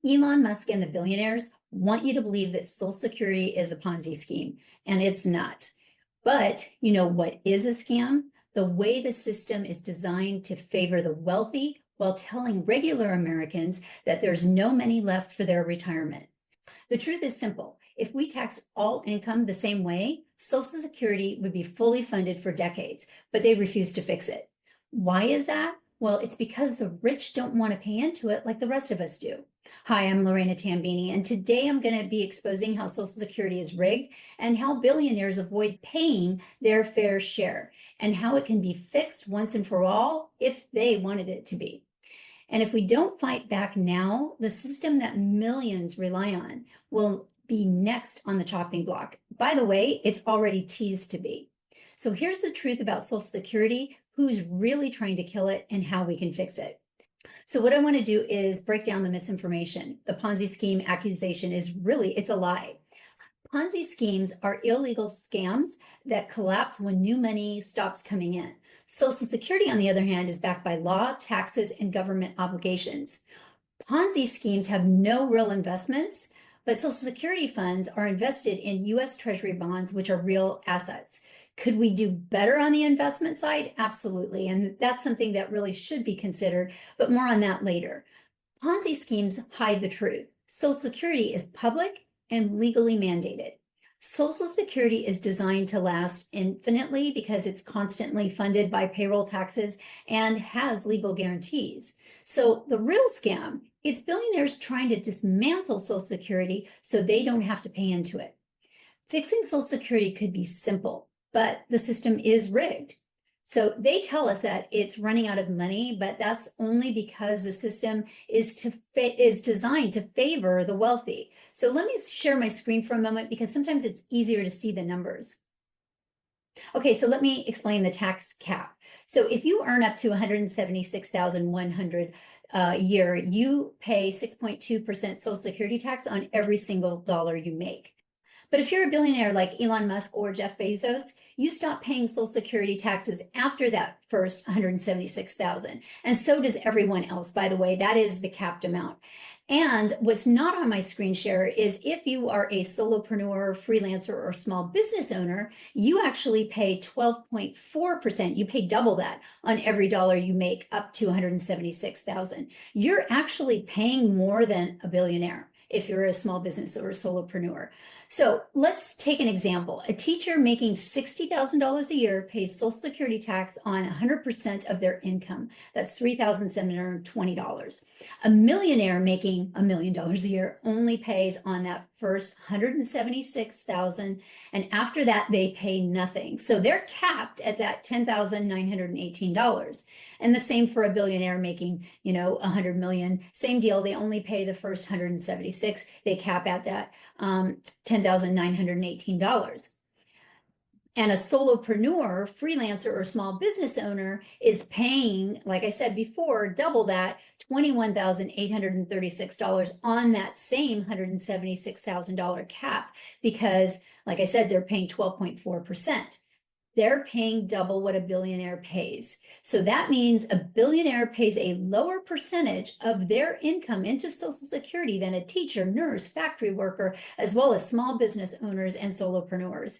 Elon Musk and the billionaires want you to believe that Social Security is a Ponzi scheme, and it's not. But you know what is a scam? The way the system is designed to favor the wealthy while telling regular Americans that there's no money left for their retirement. The truth is simple. If we tax all income the same way, Social Security would be fully funded for decades, but they refuse to fix it. Why is that? Well, it's because the rich don't want to pay into it like the rest of us do. Hi, I'm Lorena Tambini, and today I'm going to be exposing how Social Security is rigged and how billionaires avoid paying their fair share, and how it can be fixed once and for all if they wanted it to be. And if we don't fight back now, the system that millions rely on will be next on the chopping block. By the way, it's already teased to be. So here's the truth about Social Security, who's really trying to kill it, and how we can fix it. So what I want to do is break down the misinformation. The Ponzi scheme accusation is it's a lie. Ponzi schemes are illegal scams that collapse when new money stops coming in. Social Security, on the other hand, is backed by law, taxes, and government obligations. Ponzi schemes have no real investments, but Social Security funds are invested in U.S. Treasury bonds, which are real assets. Could we do better on the investment side? Absolutely. And that's something that really should be considered, but more on that later. Ponzi schemes hide the truth. Social Security is public and legally mandated. Social Security is designed to last infinitely because it's constantly funded by payroll taxes and has legal guarantees. So the real scam, it's billionaires trying to dismantle Social Security so they don't have to pay into it. Fixing Social Security could be simple, but the system is rigged. So they tell us that it's running out of money, but that's only because the system is designed to favor the wealthy. So let me share my screen for a moment because sometimes it's easier to see the numbers. Okay, so let me explain the tax cap. So if you earn up to $176,100 a year, you pay 6.2% Social Security tax on every single dollar you make. But if you're a billionaire like Elon Musk or Jeff Bezos, you stop paying Social Security taxes after that first 176,000. And so does everyone else, by the way. That is the capped amount. And what's not on my screen share is if you are a solopreneur, freelancer, or small business owner, you actually pay 12.4%. You pay double that on every dollar you make up to 176,000. You're actually paying more than a billionaire if you're a small business or a solopreneur. So let's take an example. A teacher making $60,000 a year pays Social Security tax on 100% of their income. That's $3,720. A millionaire making $1 million a year only pays on that first 176,000, and after that they pay nothing. So they're capped at that $10,918. And the same for a billionaire making, 100 million, same deal. They only pay the first 176. They cap at that $10,918. And a solopreneur, freelancer, or small business owner is paying, like I said before, double that, $21,836 on that same $176,000 cap because, like I said, they're paying 12.4%. They're paying double what a billionaire pays. So that means a billionaire pays a lower percentage of their income into Social Security than a teacher, nurse, factory worker, as well as small business owners and solopreneurs.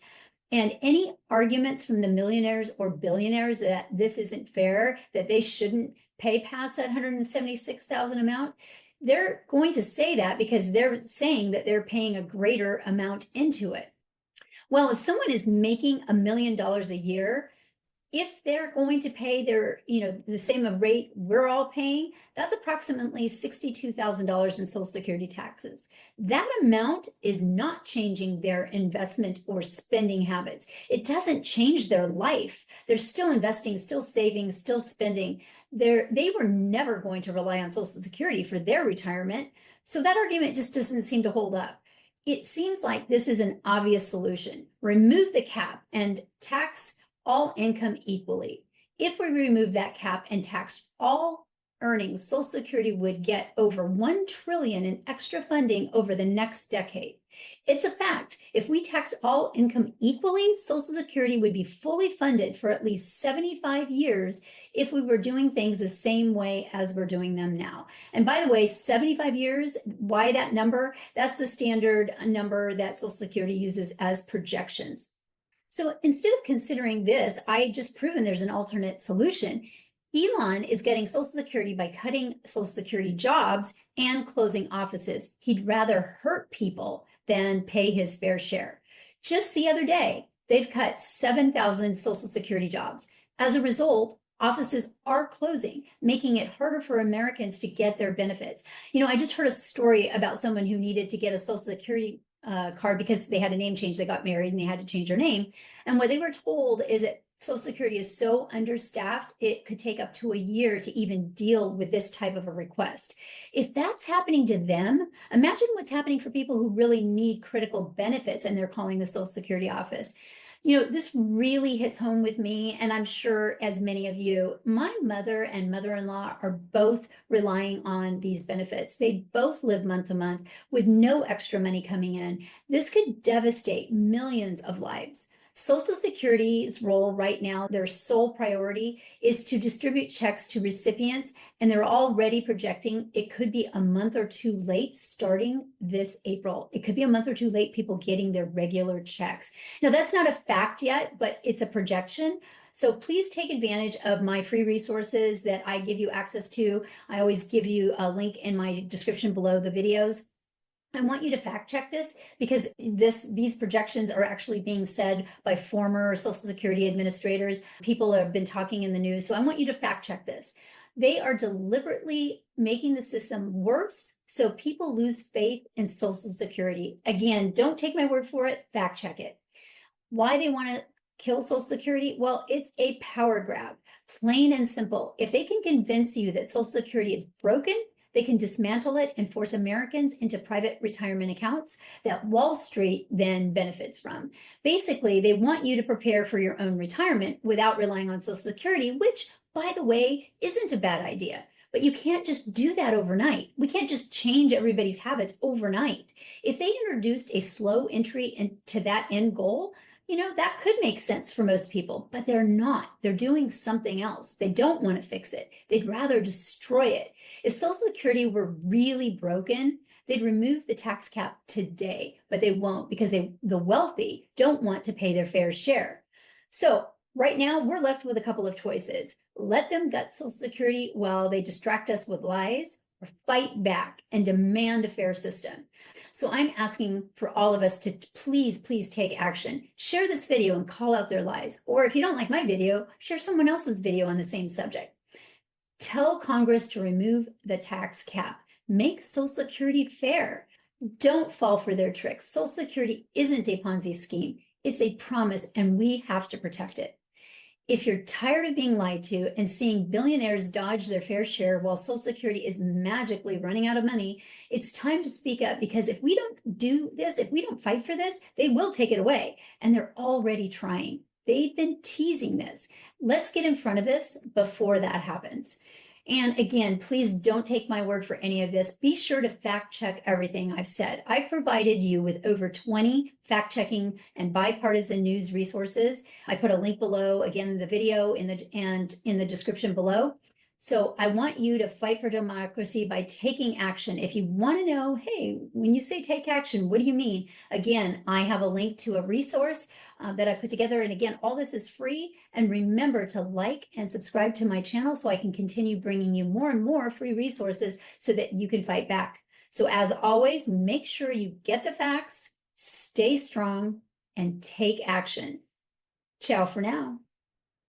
And any arguments from the millionaires or billionaires that this isn't fair, that they shouldn't pay past that 176,000 amount, they're going to say that because they're saying that they're paying a greater amount into it. Well, if someone is making $1 million a year, if they're going to pay their, the same rate we're all paying, that's approximately $62,000 in Social Security taxes. That amount is not changing their investment or spending habits. It doesn't change their life. They're still investing, still saving, still spending. They were never going to rely on Social Security for their retirement. So that argument just doesn't seem to hold up. It seems like this is an obvious solution. Remove the cap and tax all income equally. If we remove that cap and tax all earnings, Social Security would get over 1 trillion in extra funding over the next decade. It's a fact. If we taxed all income equally, Social Security would be fully funded for at least 75 years if we were doing things the same way as we're doing them now. And by the way, 75 years, why that number? That's the standard number that Social Security uses as projections. So instead of considering this, I just proven there's an alternate solution. Elon is getting Social Security by cutting Social Security jobs and closing offices. He'd rather hurt people than pay his fair share. Just the other day, they've cut 7,000 Social Security jobs. As a result, offices are closing, making it harder for Americans to get their benefits. I just heard a story about someone who needed to get a Social Security card because they had a name change. They got married and they had to change their name. And what they were told is that Social Security is so understaffed, it could take up to a year to even deal with this type of a request. If that's happening to them, imagine what's happening for people who really need critical benefits and they're calling the Social Security office. This really hits home with me, and I'm sure as many of you. My mother and mother-in-law are both relying on these benefits. They both live month to month with no extra money coming in. This could devastate millions of lives. Social Security's role right now, their sole priority is to distribute checks to recipients, and they're already projecting it could be a month or two late starting this April. It could be a month or two late, people getting their regular checks. Now, that's not a fact yet, but it's a projection. So please take advantage of my free resources that I give you access to. I always give you a link in my description below the videos. I want you to fact check this because these projections are actually being said by former Social Security administrators. People have been talking in the news. So I want you to fact check this. They are deliberately making the system worse so people lose faith in Social Security. Again, don't take my word for it, fact check it. Why they want to kill Social Security? Well, it's a power grab, plain and simple. If they can convince you that Social Security is broken, they can dismantle it and force Americans into private retirement accounts that Wall Street then benefits from. Basically, they want you to prepare for your own retirement without relying on Social Security, which, by the way, isn't a bad idea. But you can't just do that overnight. We can't just change everybody's habits overnight. If they introduced a slow entry into that end goal, that could make sense for most people, but they're not. They're doing something else. They don't want to fix it. They'd rather destroy it. If Social Security were really broken, they'd remove the tax cap today, but they won't because the wealthy don't want to pay their fair share. So right now, we're left with a couple of choices. Let them gut Social Security while they distract us with lies, or fight back and demand a fair system. So I'm asking for all of us to please take action. Share this video and call out their lies. Or if you don't like my video, share someone else's video on the same subject. Tell Congress to remove the tax cap. Make Social Security fair. Don't fall for their tricks. Social Security isn't a Ponzi scheme. It's a promise, and we have to protect it. If you're tired of being lied to and seeing billionaires dodge their fair share while Social Security is magically running out of money, it's time to speak up, because if we don't do this, if we don't fight for this, they will take it away. And they're already trying. They've been teasing this. Let's get in front of this before that happens. And again, please don't take my word for any of this. Be sure to fact check everything I've said. I've provided you with over 20 fact checking and bipartisan news resources. I put a link below, again, in the video and in the description below. So I want you to fight for democracy by taking action. If you want to know, hey, when you say take action, what do you mean? Again, I have a link to a resource that I put together. And again, all this is free. And remember to like and subscribe to my channel so I can continue bringing you more and more free resources so that you can fight back. So as always, make sure you get the facts, stay strong, and take action. Ciao for now.